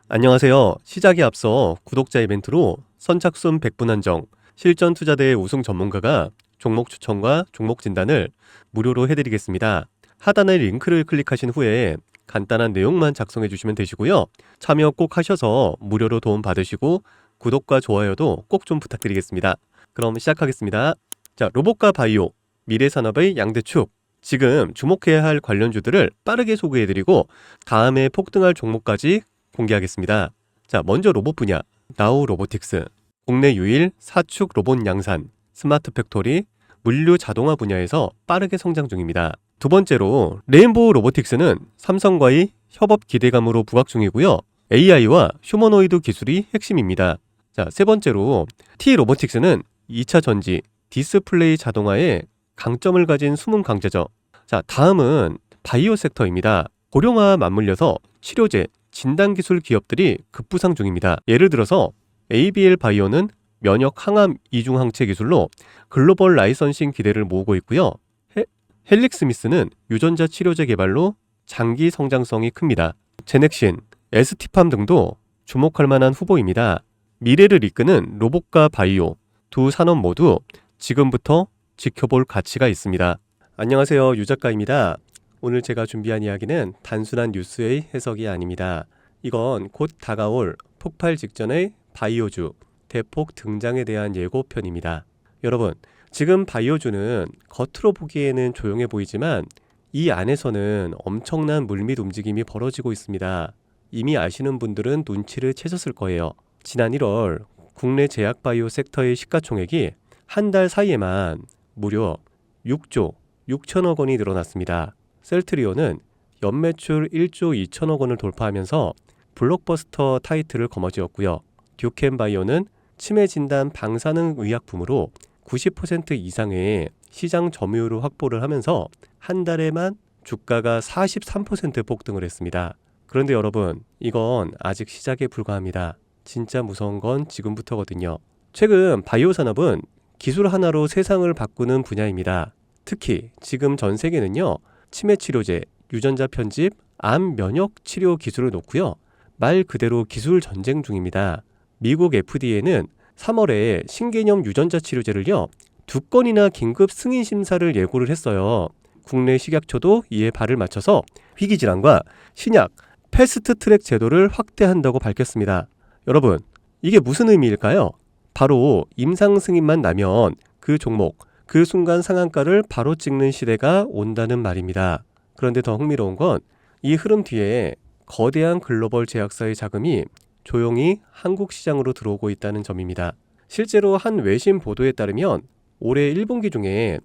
안녕하세요. 시작에 앞서 구독자 이벤트로 선착순 100분 한정, 실전 투자대회 우승 전문가가 종목 추천과 종목 진단을 무료로 해드리겠습니다. 하단의 링크를 클릭하신 후에 간단한 내용만 작성해 주시면 되시고요. 참여 꼭 하셔서 무료로 도움 받으시고 구독과 좋아요도 꼭 좀 부탁드리겠습니다. 그럼 시작하겠습니다. 자, 로봇과 바이오, 미래 산업의 양대축. 지금 주목해야 할 관련주들을 빠르게 소개해드리고 다음에 폭등할 종목까지 공개하겠습니다. 자, 먼저 로봇 분야, 나우 로보틱스, 국내 유일 사축 로봇 양산, 스마트 팩토리, 물류 자동화 분야에서 빠르게 성장 중입니다. 두 번째로 레인보우 로보틱스는 삼성과의 협업 기대감으로 부각 중이고요. AI와 휴머노이드 기술이 핵심입니다. 자, 세 번째로 T 로보틱스는 2차 전지, 디스플레이 자동화에 강점을 가진 숨은 강자죠. 자, 다음은 바이오 섹터입니다. 고령화와 맞물려서 치료제, 진단기술 기업들이 급부상 중입니다. 예를 들어서 ABL 바이오는 면역 항암 이중항체 기술로 글로벌 라이선싱 기대를 모으고 있고요. 헬릭스미스는 유전자 치료제 개발로 장기 성장성이 큽니다. 제넥신, ST팜 등도 주목할 만한 후보입니다. 미래를 이끄는 로봇과 바이오 두 산업 모두 지금부터 지켜볼 가치가 있습니다. 안녕하세요, 유 작가입니다. 오늘 제가 준비한 이야기는 단순한 뉴스의 해석이 아닙니다. 이건 곧 다가올 폭발 직전의 바이오주 대폭 등장에 대한 예고편입니다. 여러분, 지금 바이오주는 겉으로 보기에는 조용해 보이지만 이 안에서는 엄청난 물밑 움직임이 벌어지고 있습니다. 이미 아시는 분들은 눈치를 채셨을 거예요. 지난 1월 국내 제약 바이오 섹터의 시가총액이 한 달 사이에만 무려 6조 6천억 원이 늘어났습니다. 셀트리온은 연매출 1조 2천억 원을 돌파하면서 블록버스터 타이틀을 거머쥐었고요. 듀켄바이오는 치매 진단 방사능 의약품으로 90% 이상의 시장 점유율을 확보를 하면서 한 달에만 주가가 43% 폭등을 했습니다. 그런데 여러분, 이건 아직 시작에 불과합니다. 진짜 무서운 건 지금부터거든요. 최근 바이오 산업은 기술 하나로 세상을 바꾸는 분야입니다. 특히 지금 전 세계는요, 치매 치료제, 유전자 편집, 암 면역 치료 기술을 놓고요, 말 그대로 기술 전쟁 중입니다. 미국 FDA는 3월에 신개념 유전자 치료제를요, 2건이나 긴급 승인 심사를 예고를 했어요. 국내 식약처도 이에 발을 맞춰서 희귀질환과 신약, 패스트 트랙 제도를 확대한다고 밝혔습니다. 여러분, 이게 무슨 의미일까요? 바로 임상 승인만 나면 그 종목, 그 순간 상한가를 바로 찍는 시대가 온다는 말입니다. 그런데 더 흥미로운 건 이 흐름 뒤에 거대한 글로벌 제약사의 자금이 조용히 한국 시장으로 들어오고 있다는 점입니다. 실제로 한 외신 보도에 따르면 올해 1분기 중에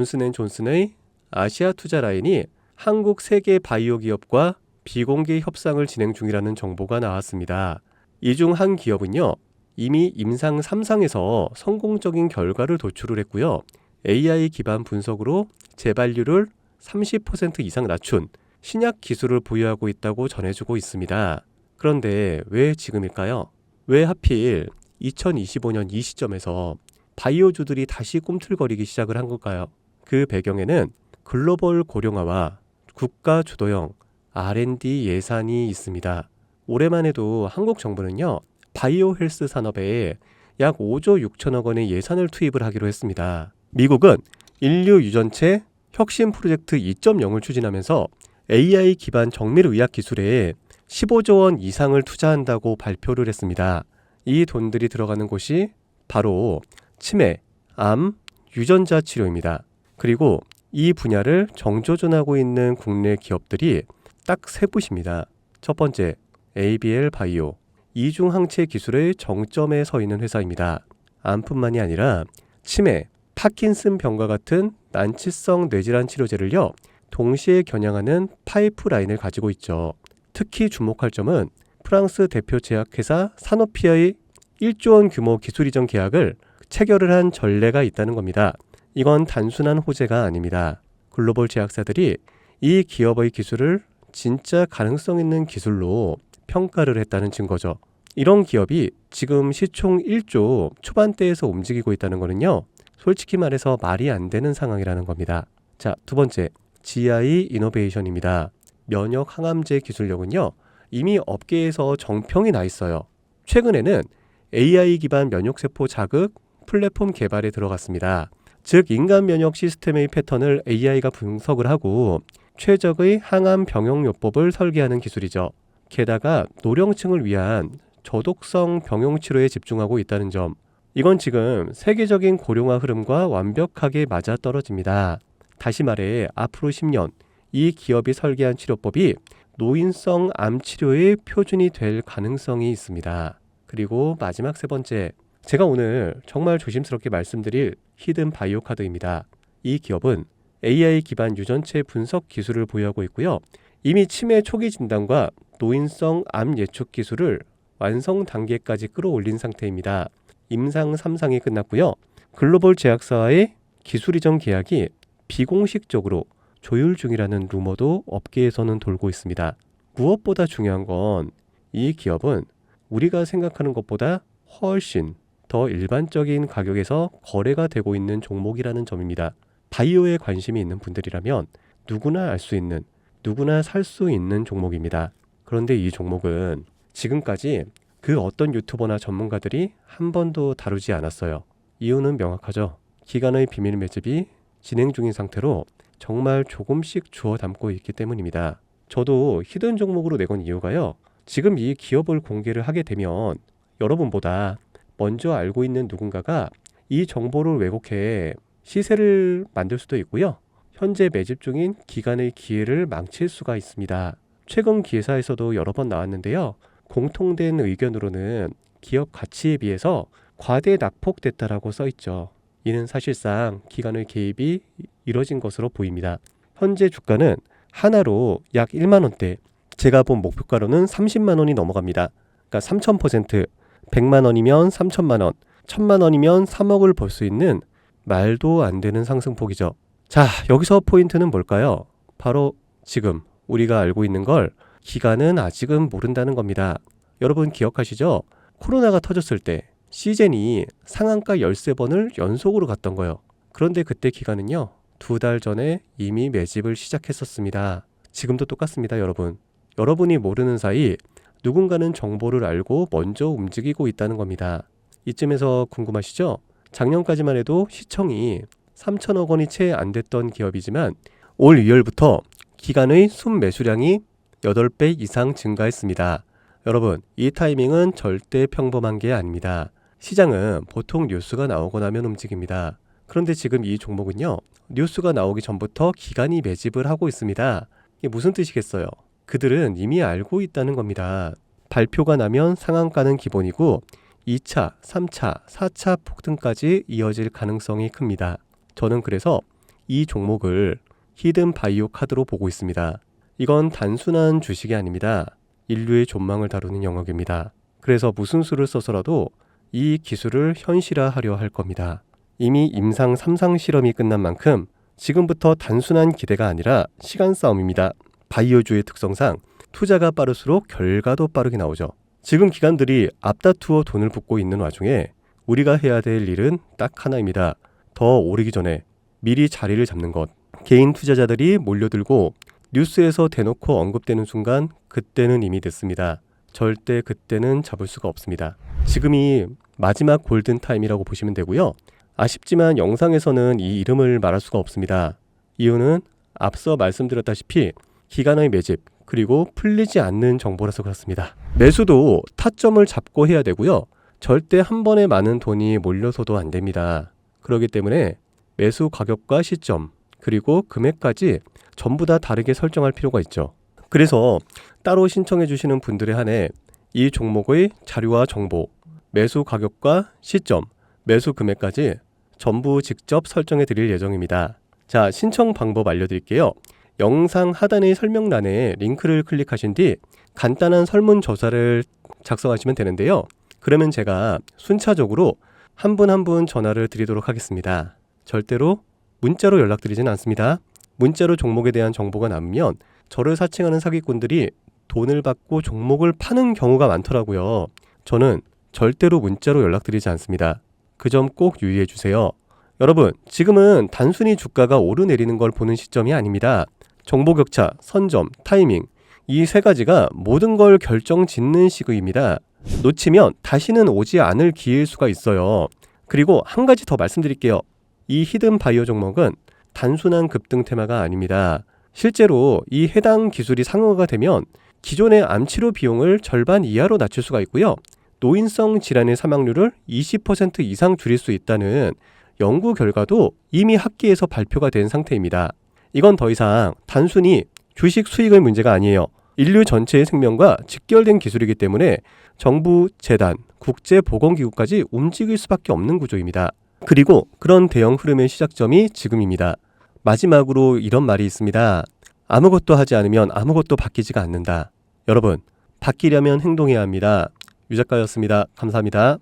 존슨앤존슨의 아시아 투자 라인이 한국 세계 바이오 기업과 비공개 협상을 진행 중이라는 정보가 나왔습니다. 이 중 한 기업은요, 이미 임상 3상에서 성공적인 결과를 도출을 했고요. AI 기반 분석으로 재발률을 30% 이상 낮춘 신약 기술을 보유하고 있다고 전해주고 있습니다. 그런데 왜 지금일까요? 왜 하필 2025년 이 시점에서 바이오주들이 다시 꿈틀거리기 시작을 한 걸까요? 그 배경에는 글로벌 고령화와 국가 주도형 R&D 예산이 있습니다. 올해만 해도 한국 정부는요, 바이오 헬스 산업에 약 5조 6천억 원의 예산을 투입을 하기로 했습니다. 미국은 인류 유전체 혁신 프로젝트 2.0을 추진하면서 AI 기반 정밀 의학 기술에 15조 원 이상을 투자한다고 발표를 했습니다. 이 돈들이 들어가는 곳이 바로 치매, 암, 유전자 치료입니다. 그리고 이 분야를 정조준하고 있는 국내 기업들이 딱 세 곳입니다. 첫 번째, ABL 바이오, 이중항체 기술의 정점에 서 있는 회사입니다. 암뿐만이 아니라 치매, 파킨슨 병과 같은 난치성 뇌질환 치료제를요, 동시에 겨냥하는 파이프라인을 가지고 있죠. 특히 주목할 점은 프랑스 대표 제약회사 사노피아의 1조 원 규모 기술 이전 계약을 체결을 한 전례가 있다는 겁니다. 이건 단순한 호재가 아닙니다. 글로벌 제약사들이 이 기업의 기술을 진짜 가능성 있는 기술로 평가를 했다는 증거죠. 이런 기업이 지금 시총 1조 초반대에서 움직이고 있다는 거는요, 솔직히 말해서 말이 안 되는 상황이라는 겁니다. 자, 두 번째, GI 이노베이션입니다. 면역 항암제 기술력은요, 이미 업계에서 정평이 나 있어요. 최근에는 AI 기반 면역세포 자극 플랫폼 개발에 들어갔습니다. 즉 인간 면역 시스템의 패턴을 AI가 분석을 하고 최적의 항암 병용요법을 설계하는 기술이죠. 게다가 노령층을 위한 저독성 병용 치료에 집중하고 있다는 점, 이건 지금 세계적인 고령화 흐름과 완벽하게 맞아떨어집니다. 다시 말해 앞으로 10년 이 기업이 설계한 치료법이 노인성 암 치료의 표준이 될 가능성이 있습니다. 그리고 마지막 세 번째, 제가 오늘 정말 조심스럽게 말씀드릴 히든 바이오 카드입니다. 이 기업은 AI 기반 유전체 분석 기술을 보유하고 있고요. 이미 치매 초기 진단과 노인성 암 예측 기술을 완성 단계까지 끌어올린 상태입니다. 임상 3상이 끝났고요. 글로벌 제약사와의 기술 이전 계약이 비공식적으로 조율 중이라는 루머도 업계에서는 돌고 있습니다. 무엇보다 중요한 건 이 기업은 우리가 생각하는 것보다 훨씬 더 일반적인 가격에서 거래가 되고 있는 종목이라는 점입니다. 바이오에 관심이 있는 분들이라면 누구나 알 수 있는, 누구나 살 수 있는 종목입니다. 그런데 이 종목은 지금까지 그 어떤 유튜버나 전문가들이 한 번도 다루지 않았어요. 이유는 명확하죠. 기관의 비밀 매집이 진행 중인 상태로 정말 조금씩 주워 담고 있기 때문입니다. 저도 히든 종목으로 내건 이유가요. 지금 이 기업을 공개를 하게 되면 여러분보다 먼저 알고 있는 누군가가 이 정보를 왜곡해 시세를 만들 수도 있고요. 현재 매집 중인 기관의 기회를 망칠 수가 있습니다. 최근 기사에서도 여러 번 나왔는데요. 공통된 의견으로는 기업 가치에 비해서 과대 낙폭됐다라고 써있죠. 이는 사실상 기관의 개입이 이뤄진 것으로 보입니다. 현재 주가는 하나로 약 1만 원대, 제가 본 목표가로는 30만 원이 넘어갑니다. 그러니까 3000%, 100만 원이면 3천만 원, 1000만 원이면 3억을 벌 수 있는 말도 안 되는 상승폭이죠. 자, 여기서 포인트는 뭘까요? 바로 지금 우리가 알고 있는 걸 기관은 아직은 모른다는 겁니다. 여러분 기억하시죠? 코로나가 터졌을 때 시젠이 상한가 13번을 연속으로 갔던 거예요. 그런데 그때 기관은요, 2달 전에 이미 매집을 시작했었습니다. 지금도 똑같습니다, 여러분. 여러분이 모르는 사이 누군가는 정보를 알고 먼저 움직이고 있다는 겁니다. 이쯤에서 궁금하시죠? 작년까지만 해도 시청이 3천억 원이 채 안 됐던 기업이지만 올 2월부터 기관의 순매수량이 8배 이상 증가했습니다. 여러분, 이 타이밍은 절대 평범한 게 아닙니다. 시장은 보통 뉴스가 나오고 나면 움직입니다. 그런데 지금 이 종목은요, 뉴스가 나오기 전부터 기관이 매집을 하고 있습니다. 이게 무슨 뜻이겠어요? 그들은 이미 알고 있다는 겁니다. 발표가 나면 상한가는 기본이고 2차, 3차, 4차 폭등까지 이어질 가능성이 큽니다. 저는 그래서 이 종목을 히든 바이오 카드로 보고 있습니다. 이건 단순한 주식이 아닙니다. 인류의 존망을 다루는 영역입니다. 그래서 무슨 수를 써서라도 이 기술을 현실화하려 할 겁니다. 이미 임상 3상 실험이 끝난 만큼 지금부터 단순한 기대가 아니라 시간 싸움입니다. 바이오주의 특성상 투자가 빠를수록 결과도 빠르게 나오죠. 지금 기관들이 앞다투어 돈을 붓고 있는 와중에 우리가 해야 될 일은 딱 하나입니다. 더 오르기 전에 미리 자리를 잡는 것. 개인 투자자들이 몰려들고 뉴스에서 대놓고 언급되는 순간 그때는 이미 됐습니다. 절대 그때는 잡을 수가 없습니다. 지금이 마지막 골든타임이라고 보시면 되고요. 아쉽지만 영상에서는 이 이름을 말할 수가 없습니다. 이유는 앞서 말씀드렸다시피 기관의 매집, 그리고 풀리지 않는 정보라서 그렇습니다. 매수도 타점을 잡고 해야 되고요. 절대 한 번에 많은 돈이 몰려서도 안 됩니다. 그렇기 때문에 매수 가격과 시점, 그리고 금액까지 전부 다 다르게 설정할 필요가 있죠. 그래서 따로 신청해 주시는 분들에 한해 이 종목의 자료와 정보, 매수 가격과 시점, 매수 금액까지 전부 직접 설정해 드릴 예정입니다. 자, 신청 방법 알려드릴게요. 영상 하단의 설명란에 링크를 클릭하신 뒤 간단한 설문조사를 작성하시면 되는데요. 그러면 제가 순차적으로 한 분 한 분 전화를 드리도록 하겠습니다. 절대로 문자로 연락드리진 않습니다. 문자로 종목에 대한 정보가 남으면 저를 사칭하는 사기꾼들이 돈을 받고 종목을 파는 경우가 많더라고요. 저는 절대로 문자로 연락드리지 않습니다. 그 점 꼭 유의해 주세요. 여러분, 지금은 단순히 주가가 오르내리는 걸 보는 시점이 아닙니다. 정보 격차, 선점, 타이밍, 이 세 가지가 모든 걸 결정짓는 시기입니다. 놓치면 다시는 오지 않을 기회일 수가 있어요. 그리고 한 가지 더 말씀드릴게요. 이 히든 바이오 종목은 단순한 급등 테마가 아닙니다. 실제로 이 해당 기술이 상용화가 되면 기존의 암치료 비용을 절반 이하로 낮출 수가 있고요. 노인성 질환의 사망률을 20% 이상 줄일 수 있다는 연구 결과도 이미 학계에서 발표가 된 상태입니다. 이건 더 이상 단순히 주식 수익의 문제가 아니에요. 인류 전체의 생명과 직결된 기술이기 때문에 정부, 재단, 국제보건기구까지 움직일 수밖에 없는 구조입니다. 그리고 그런 대형 흐름의 시작점이 지금입니다. 마지막으로 이런 말이 있습니다. 아무것도 하지 않으면 아무것도 바뀌지가 않는다. 여러분, 바뀌려면 행동해야 합니다. 유 작가였습니다. 감사합니다.